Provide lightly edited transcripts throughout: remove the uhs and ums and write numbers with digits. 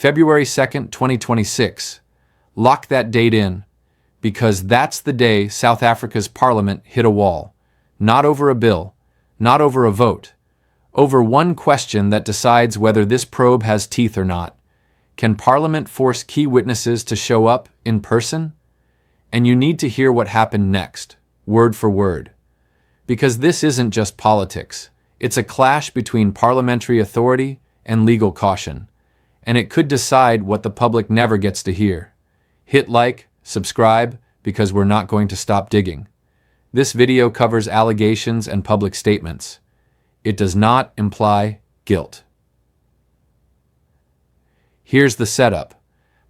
February 2nd, 2026. Lock that date in, because that's the day South Africa's parliament hit a wall. Not over a bill, not over a vote, over one question that decides whether this probe has teeth or not. Can Parliament force key witnesses to show up in person? And you need to hear what happened next, word for word. Because this isn't just politics. It's a clash between parliamentary authority and legal caution. And it could decide what the public never gets to hear. Hit like, subscribe, because we're not going to stop digging. This video covers allegations and public statements. It does not imply guilt. Here's the setup.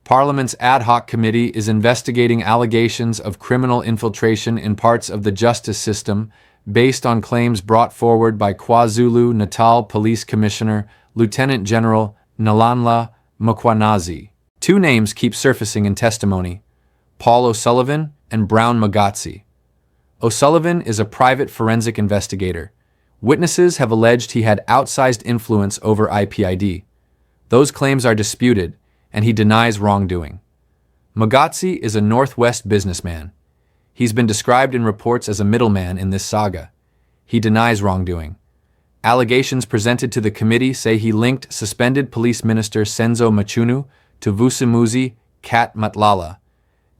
Parliament's ad hoc committee is investigating allegations of criminal infiltration in parts of the justice system based on claims brought forward by KwaZulu-Natal Police Commissioner Lieutenant General Nalanla Mkhwanazi. Two names keep surfacing in testimony: Paul O'Sullivan and Brown Mogotsi. O'Sullivan is a private forensic investigator. Witnesses have alleged he had outsized influence over IPID. Those claims are disputed, and he denies wrongdoing. Mogotsi is a Northwest businessman. He's been described in reports as a middleman in this saga. He denies wrongdoing. Allegations presented to the committee say he linked suspended police minister Senzo Mchunu to Vusimuzi Kat Matlala,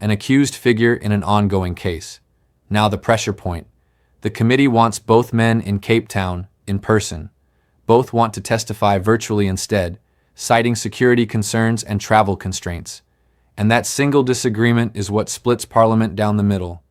an accused figure in an ongoing case. Now the pressure point. The committee wants both men in Cape Town, in person. Both want to testify virtually instead, citing security concerns and travel constraints. And that single disagreement is what splits Parliament down the middle.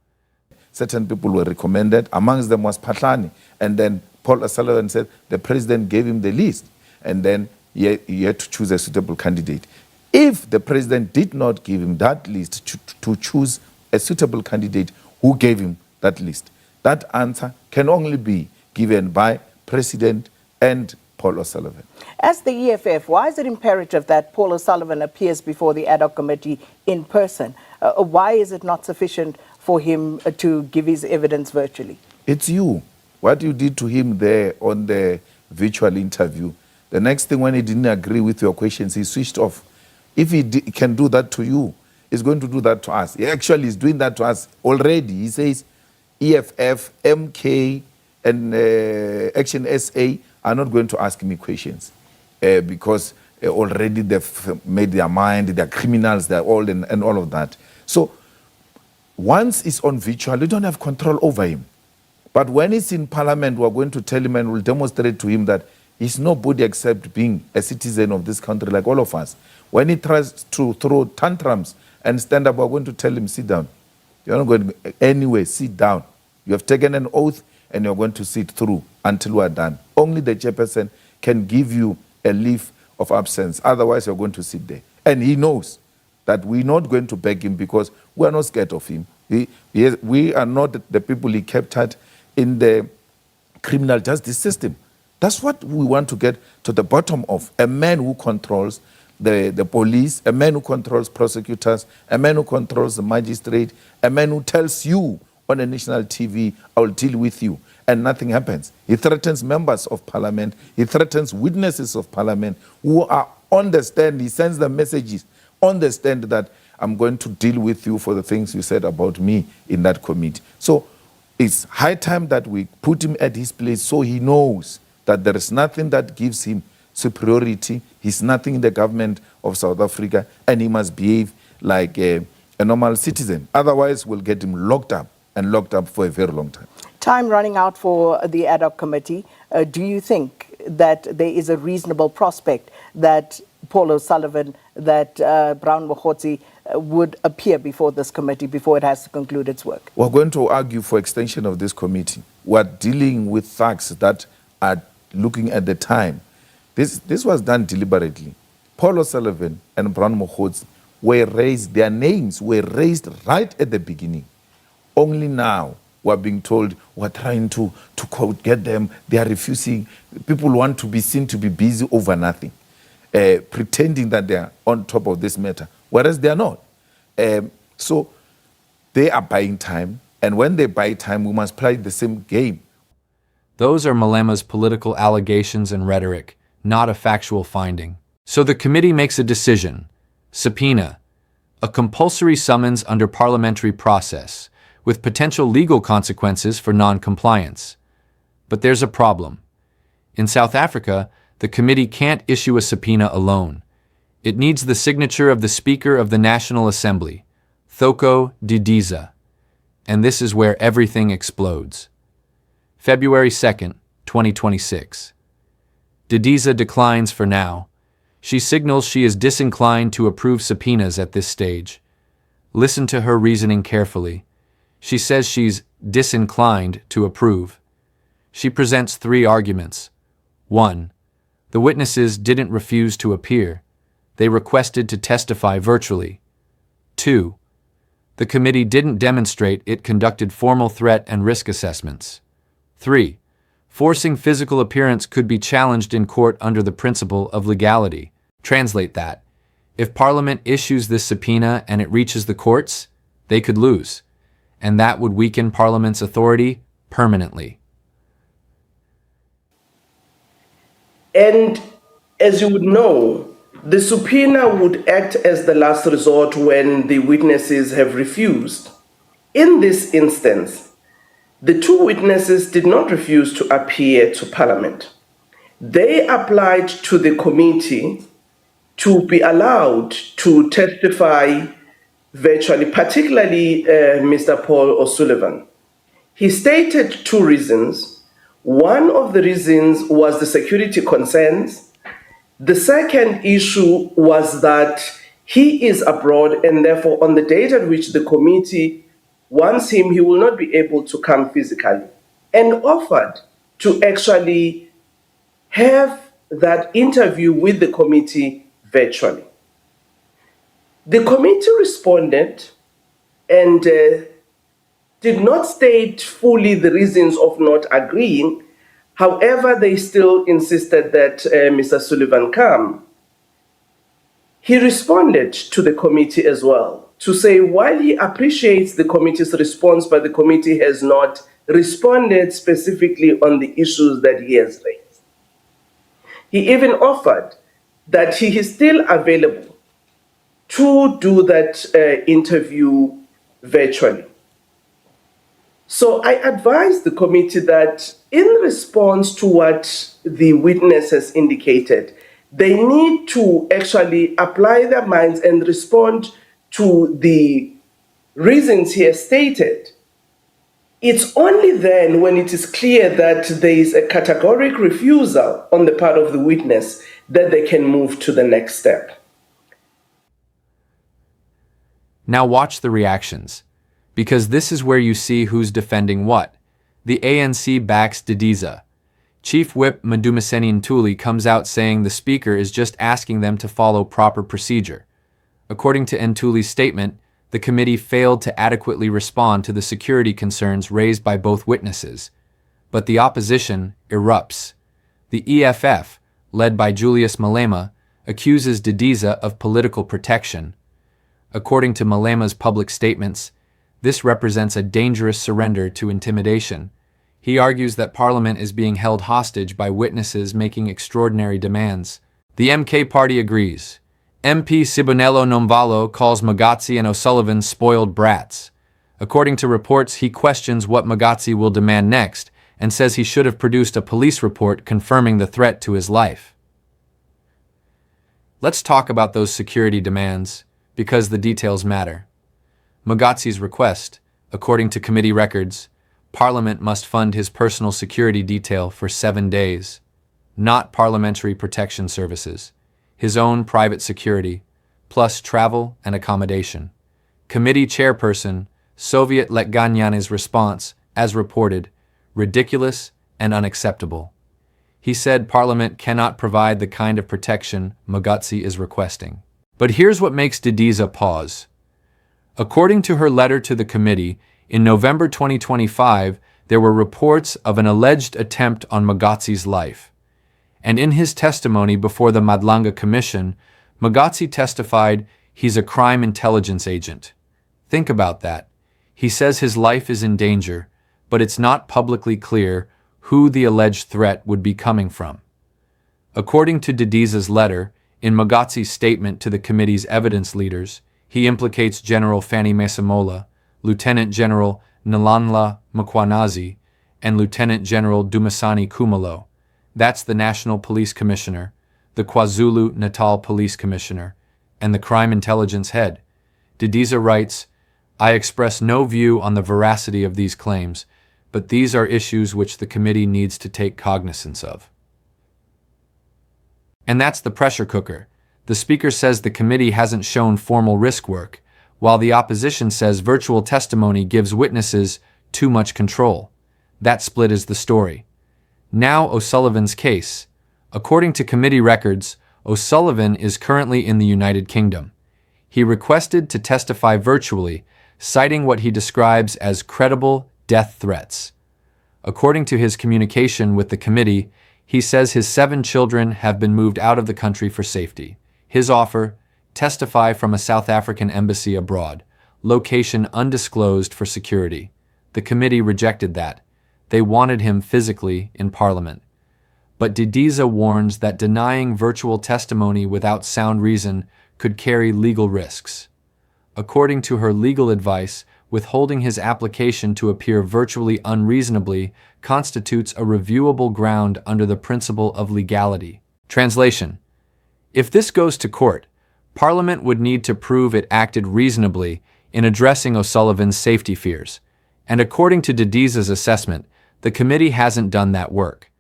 Certain people were recommended, amongst them was Patlani, and then Paul O'Sullivan said the president gave him the list, and then he had to choose a suitable candidate. If the president did not give him that list to choose a suitable candidate, who gave him that list? That answer can only be given by President and Paul O'Sullivan. As the EFF, why is it imperative that Paul O'Sullivan appears before the ad hoc committee in person? Why is it not sufficient for him to give his evidence virtually? It's you. What you did to him there on the virtual interview, the next thing when he didn't agree with your questions, he switched off. If he can do that to you, he's going to do that to us. He actually is doing that to us already. He says EFF, MK, and Action SA are not going to ask me questions because already they've made their mind, they're criminals, they're all and all of that. So once it's on virtual, you don't have control over him. But when it's in Parliament, we're going to tell him and we'll demonstrate to him that he's nobody except being a citizen of this country like all of us. When he tries to throw tantrums and stand up, we're going to tell him, sit down. You're not going anywhere, sit down. You have taken an oath and you're going to sit through until we're done. Only the chairperson can give you a leave of absence. Otherwise, you're going to sit there. And he knows that we're not going to beg him because we're not scared of him. We are not the people he captured in the criminal justice system. That's what we want to get to the bottom of. A man who controls the police, a man who controls prosecutors, a man who controls the magistrate, a man who tells you on a national TV, I will deal with you, and nothing happens. He threatens members of parliament, he threatens witnesses of parliament who are on the stand. He sends them messages on the stand that I'm going to deal with you for the things you said about me in that committee. So it's high time that we put him at his place so he knows that there is nothing that gives him superiority. He's nothing in the government of South Africa, and he must behave like a normal citizen. Otherwise, we'll get him locked up, and locked up for a very long time. Time running out for the ad hoc committee. Do you think that there is a reasonable prospect that Paul O'Sullivan, that Brown Mogotsi would appear before this committee before it has to conclude its work? We're going to argue for extension of this committee. We're dealing with facts that are looking at the time. This was done deliberately. Paul O'Sullivan and Brown Mogotsi were raised, their names were raised right at the beginning. Only now we're being told we're trying to get them. They are refusing. People want to be seen to be busy over nothing, pretending that they are on top of this matter, whereas they are not. So they are buying time, and when they buy time, we must play the same game. Those are Malema's political allegations and rhetoric, not a factual finding. So the committee makes a decision: subpoena, a compulsory summons under parliamentary process, with potential legal consequences for non-compliance. But there's a problem. In South Africa, the committee can't issue a subpoena alone. It needs the signature of the Speaker of the National Assembly, Thoko Didiza. And this is where everything explodes. February 2nd, 2026. Didiza declines for now. She signals she is disinclined to approve subpoenas at this stage. Listen to her reasoning carefully. She says she's disinclined to approve. She presents 3 arguments. 1. The witnesses didn't refuse to appear. They requested to testify virtually. 2. The committee didn't demonstrate it conducted formal threat and risk assessments. 3. Forcing physical appearance could be challenged in court under the principle of legality. Translate that. If Parliament issues this subpoena and it reaches the courts, they could lose, and that would weaken Parliament's authority permanently. And as you would know, the subpoena would act as the last resort when the witnesses have refused. In this instance, the 2 witnesses did not refuse to appear to Parliament. They applied to the committee to be allowed to testify virtually, particularly Mr. Paul O'Sullivan. He stated 2 reasons. One of the reasons was the security concerns. The second issue was that he is abroad, and therefore on the date at which the committee wants him, he will not be able to come physically, and offered to actually have that interview with the committee virtually. The committee responded and did not state fully the reasons of not agreeing. However, they still insisted that Mr. Sullivan come. He responded to the committee as well to say while he appreciates the committee's response, but the committee has not responded specifically on the issues that he has raised. He even offered that he is still available to do that interview virtually. So I advised the committee that in response to what the witness has indicated, they need to actually apply their minds and respond to the reasons he has stated. It's only then when it is clear that there is a categoric refusal on the part of the witness that they can move to the next step. Now watch the reactions, because this is where you see who's defending what. The ANC backs Didiza. Chief Whip Madumiseni Ntuli comes out saying the Speaker is just asking them to follow proper procedure. According to Ntuli's statement, the committee failed to adequately respond to the security concerns raised by both witnesses. But the opposition erupts. The EFF, led by Julius Malema, accuses Didiza of political protection. According to Malema's public statements, this represents a dangerous surrender to intimidation. He argues that Parliament is being held hostage by witnesses making extraordinary demands. The MK party agrees. MP Sibonelo Nomvalo calls Mogotsi and O'Sullivan spoiled brats. According to reports, he questions what Mogotsi will demand next and says he should have produced a police report confirming the threat to his life. Let's talk about those security demands, because the details matter. Mogotsi's request, according to committee records, Parliament must fund his personal security detail for 7 days, not parliamentary protection services, his own private security, plus travel and accommodation. Committee chairperson Soviet Letganyan's response, as reported, ridiculous and unacceptable. He said Parliament cannot provide the kind of protection Mogotsi is requesting. But here's what makes Didiza pause. According to her letter to the committee, in November 2025, there were reports of an alleged attempt on Mogotsi's life. And in his testimony before the Madlanga Commission, Mogotsi testified he's a crime intelligence agent. Think about that. He says his life is in danger, but it's not publicly clear who the alleged threat would be coming from. According to Didiza's letter, In Mogotsi's statement to the committee's evidence leaders, he implicates General Fanny Masemola, Lieutenant General Nalanla Mkwanazi, and Lieutenant General Dumasani Kumalo. That's the National Police Commissioner, the KwaZulu-Natal Police Commissioner, and the Crime Intelligence Head. Didiza writes, I express no view on the veracity of these claims, but these are issues which the committee needs to take cognizance of. And that's the pressure cooker. The Speaker says the committee hasn't shown formal risk work, while the opposition says virtual testimony gives witnesses too much control. That split is the story. Now O'Sullivan's case. According to committee records, O'Sullivan is currently in the United Kingdom. He requested to testify virtually, citing what he describes as credible death threats. According to his communication with the committee, he says his 7 children have been moved out of the country for safety. His offer, testify from a South African embassy abroad, location undisclosed for security. The committee rejected that. They wanted him physically in Parliament. But Didiza warns that denying virtual testimony without sound reason could carry legal risks. According to her legal advice, withholding his application to appear virtually unreasonably constitutes a reviewable ground under the principle of legality. Translation: if this goes to court, Parliament would need to prove it acted reasonably in addressing O'Sullivan's safety fears, and according to Didiza's assessment, the committee hasn't done that work.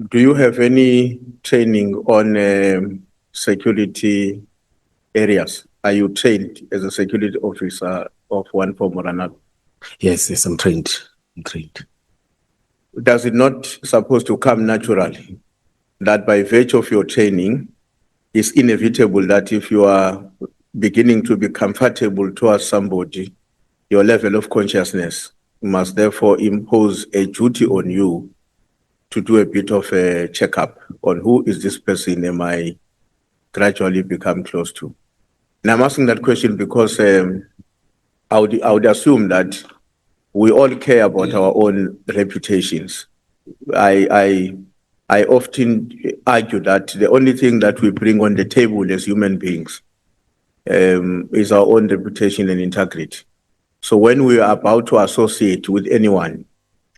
Do you have any training on security areas? Are you trained as a security officer of one form or another? Yes, I'm trained. Does it not supposed to come naturally that by virtue of your training, it's inevitable that if you are beginning to be comfortable towards somebody, your level of consciousness must therefore impose a duty on you to do a bit of a checkup on who is this person am I gradually become close to. And I'm asking that question because I would assume that we all care about our own reputations. I often argue that the only thing that we bring on the table as human beings is our own reputation and integrity. So when we are about to associate with anyone,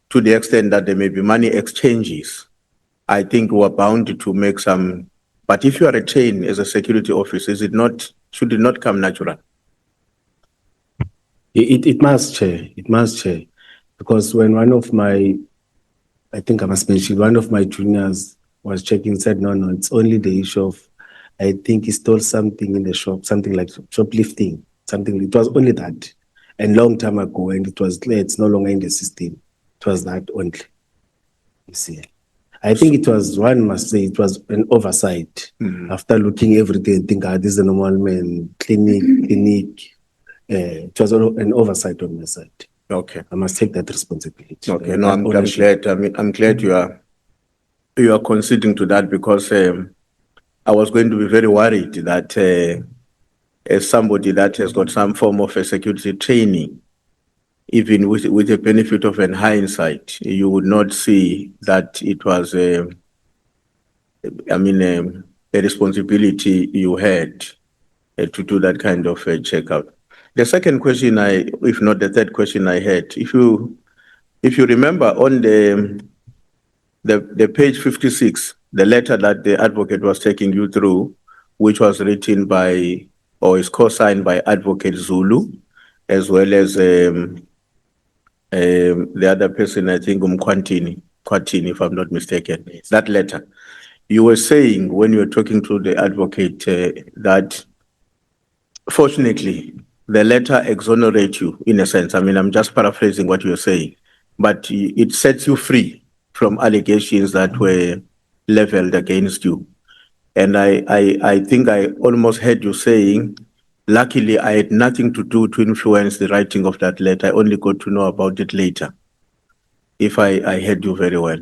to the extent that there may be money exchanges, I think we're bound to make some. But if you are trained as a security officer, should it not come natural? It must, Chair. It must, Chair. Because when one of my juniors was checking, said, no, it's only the issue of, I think he stole something in the shop, something like shoplifting, it was only that. And long time ago, and it was clear it's no longer in the system. It was that only. You see. I think it was, one must say, it was an oversight. Mm-hmm. After looking everything, think, this is a normal man, clinic. It was an oversight on my side. Okay. I must take that responsibility. Okay, no, I'm glad. I'm glad you are conceding to that, because I was going to be very worried that as somebody that has got some form of a security training, even with the benefit of an hindsight, you would not see that it was a responsibility you had to do that kind of a checkout. The second question, if not the third question I had, if you remember on the page 56, the letter that the advocate was taking you through, which was written by, or is co-signed by Advocate Zulu, as well as the other person, I think, Kwatini, if I'm not mistaken. Yes. That letter, you were saying when you were talking to the advocate that, fortunately, the letter exonerates you in a sense. I'm just paraphrasing what you're saying, but it sets you free from allegations that were leveled against you. And I think I almost heard you saying, luckily, I had nothing to do to influence the writing of that letter. I only got to know about it later, if I heard you very well.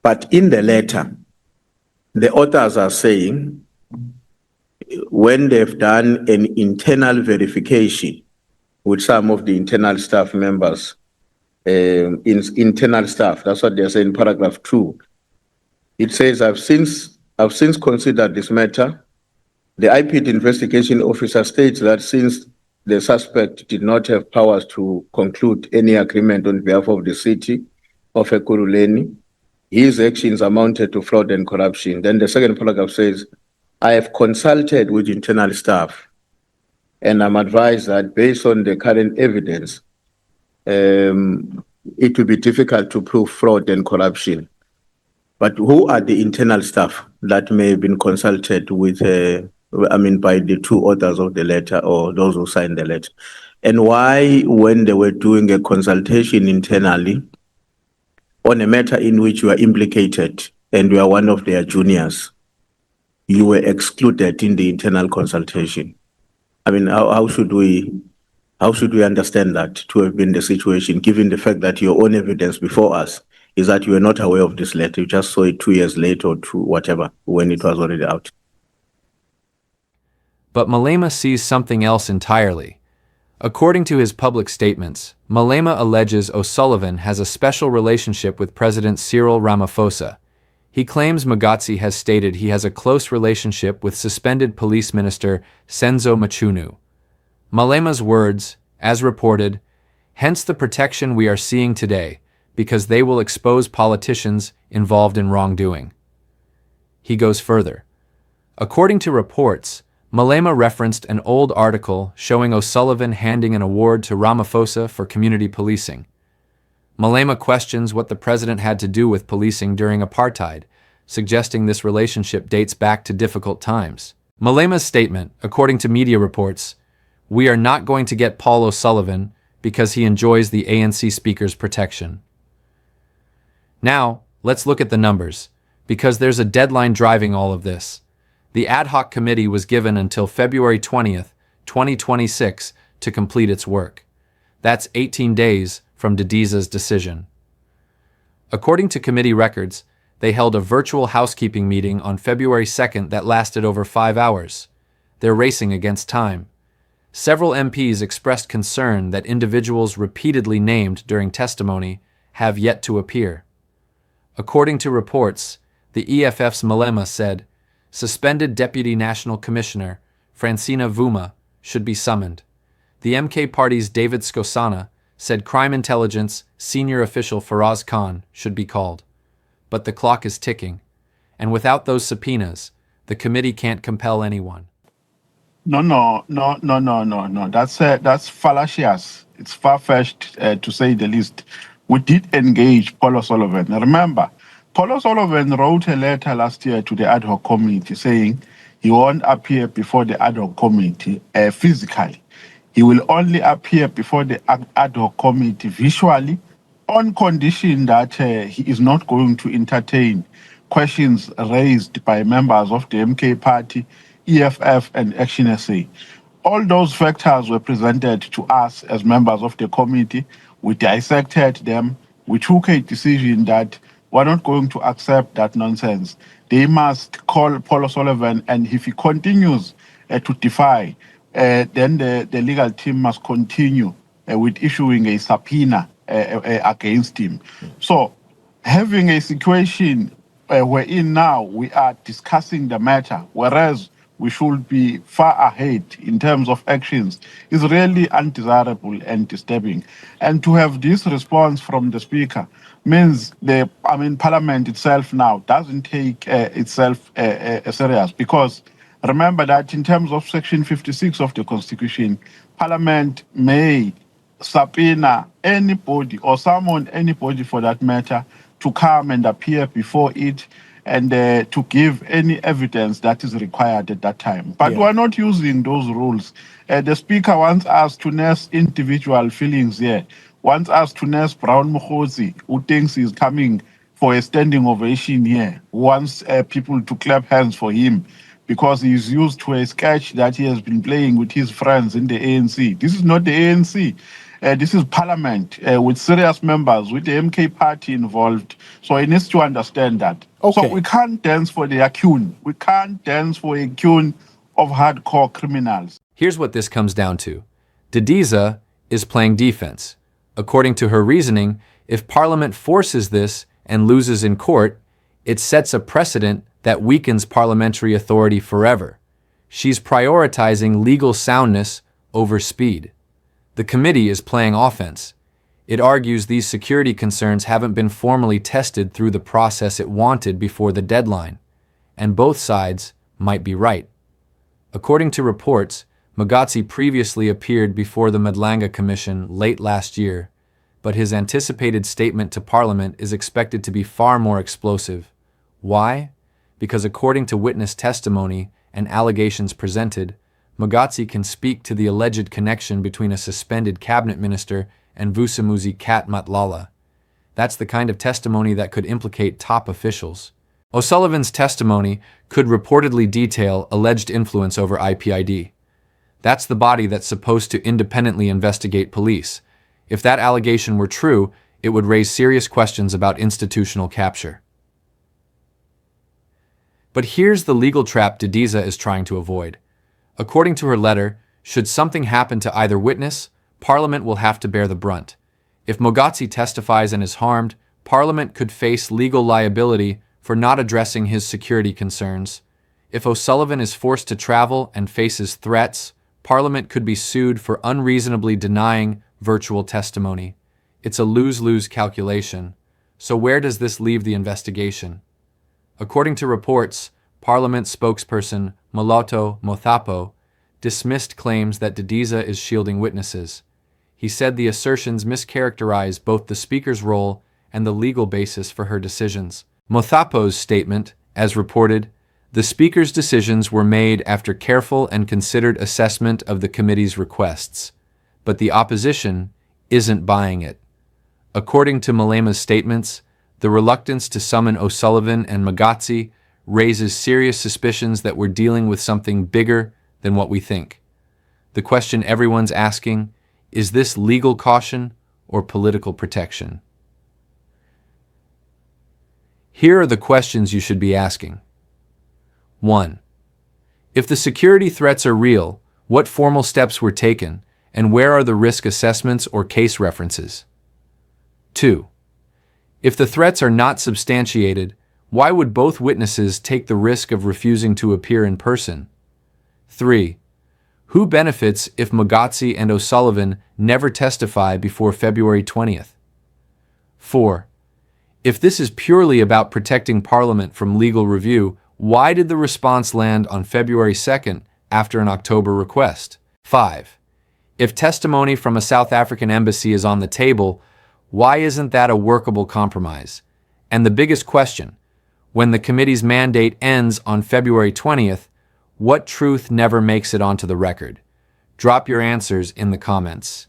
But in the letter, the authors are saying, when they've done an internal verification with some of the internal staff members, internal staff, that's what they're saying in paragraph 2. It says, I've since I've since considered this matter. The IPD investigation officer states that since the suspect did not have powers to conclude any agreement on behalf of the city of Ekurhuleni, his actions amounted to fraud and corruption. Then the second paragraph says, I have consulted with internal staff and I'm advised that based on the current evidence, it will be difficult to prove fraud and corruption. But who are the internal staff that may have been consulted with, by the two authors of the letter or those who signed the letter? And why, when they were doing a consultation internally on a matter in which you are implicated and you are one of their juniors, you were excluded in the internal consultation? I mean, how should we understand that to have been the situation, given the fact that your own evidence before us is that you were not aware of this letter, you just saw it 2 years later or whatever, when it was already out? But Malema sees something else entirely. According to his public statements, Malema alleges O'Sullivan has a special relationship with President Cyril Ramaphosa. He claims Mogotsi has stated he has a close relationship with suspended police minister Senzo Machunu. Malema's words, as reported, hence the protection we are seeing today, because they will expose politicians involved in wrongdoing. He goes further. According to reports, Malema referenced an old article showing O'Sullivan handing an award to Ramaphosa for community policing. Malema questions what the president had to do with policing during apartheid, suggesting this relationship dates back to difficult times. Malema's statement, according to media reports, we are not going to get Paul O'Sullivan because he enjoys the ANC speaker's protection. Now, let's look at the numbers, because there's a deadline driving all of this. The ad hoc committee was given until February 20th, 2026 to complete its work. That's 18 days from Didiza's decision. According to committee records, they held a virtual housekeeping meeting on February 2nd that lasted over 5 hours. They're racing against time. Several MPs expressed concern that individuals repeatedly named during testimony have yet to appear. According to reports, the EFF's Malema said, suspended Deputy National Commissioner Francina Vuma should be summoned. The MK Party's David Skosana said crime intelligence senior official Faraz Khan should be called. But the clock is ticking, and without those subpoenas, the committee can't compel anyone. No. That's fallacious. It's far-fetched to say the least. We did engage Paul O'Sullivan. Now remember, Paul O'Sullivan wrote a letter last year to the ad hoc committee saying he won't appear before the ad hoc committee physically. He will only appear before the ad hoc committee visually on condition that he is not going to entertain questions raised by members of the MK Party, EFF and Action SA. All those factors were presented to us as members of the committee. We dissected them. We took a decision that we're not going to accept that nonsense. They must call Paul O'Sullivan, and if he continues to defy, then the legal team must continue with issuing a subpoena against him. So having a situation wherein now we are discussing the matter, whereas we should be far ahead in terms of actions, is really undesirable and disturbing. And to have this response from the Speaker means Parliament itself now doesn't take itself serious, because remember that in terms of Section 56 of the Constitution, Parliament may subpoena anybody or summon anybody for that matter to come and appear before it and to give any evidence that is required at that time. But we're not using those rules. The Speaker wants us to nurse individual feelings here, wants us to nurse Brown Mogotsi, who thinks he's coming for a standing ovation here, wants people to clap hands for him because he's used to a sketch that he has been playing with his friends in the ANC. This is not the ANC. This is Parliament with serious members, with the MK Party involved. So he needs to understand that. Okay. So we can't dance for the accune. We can't dance for a accune of hardcore criminals. Here's what this comes down to. Didiza is playing defense. According to her reasoning, if Parliament forces this and loses in court, it sets a precedent that weakens parliamentary authority forever. She's prioritizing legal soundness over speed. The committee is playing offense. It argues these security concerns haven't been formally tested through the process it wanted before the deadline, and both sides might be right. According to reports, Mogotsi previously appeared before the Madlanga Commission late last year, but his anticipated statement to Parliament is expected to be far more explosive. Why? Because according to witness testimony and allegations presented, Mogotsi can speak to the alleged connection between a suspended cabinet minister and Vusimuzi Kat Matlala. That's the kind of testimony that could implicate top officials. O'Sullivan's testimony could reportedly detail alleged influence over IPID. That's the body that's supposed to independently investigate police. If that allegation were true, it would raise serious questions about institutional capture. But here's the legal trap Didiza is trying to avoid. According to her letter, should something happen to either witness, Parliament will have to bear the brunt. If Mogotsi testifies and is harmed, Parliament could face legal liability for not addressing his security concerns. If O'Sullivan is forced to travel and faces threats, Parliament could be sued for unreasonably denying virtual testimony. It's a lose-lose calculation. So where does this leave the investigation? According to reports, Parliament spokesperson Moloto Mothapo dismissed claims that Didiza is shielding witnesses. He said the assertions mischaracterize both the Speaker's role and the legal basis for her decisions. Mothapo's statement, as reported, the Speaker's decisions were made after careful and considered assessment of the committee's requests, but the opposition isn't buying it. According to Malema's statements, the reluctance to summon O'Sullivan and Mogotsi raises serious suspicions that we're dealing with something bigger than what we think. The question everyone's asking, is this legal caution or political protection? Here are the questions you should be asking. 1. If the security threats are real, what formal steps were taken, and where are the risk assessments or case references? 2. If the threats are not substantiated, why would both witnesses take the risk of refusing to appear in person? 3. Who benefits if Mogotsi and O'Sullivan never testify before February 20th? 4. If this is purely about protecting Parliament from legal review, why did the response land on February 2nd after an October request? 5. If testimony from a South African embassy is on the table, why isn't that a workable compromise? And the biggest question, when the committee's mandate ends on February 20th, what truth never makes it onto the record? Drop your answers in the comments,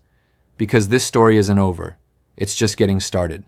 because this story isn't over. It's just getting started.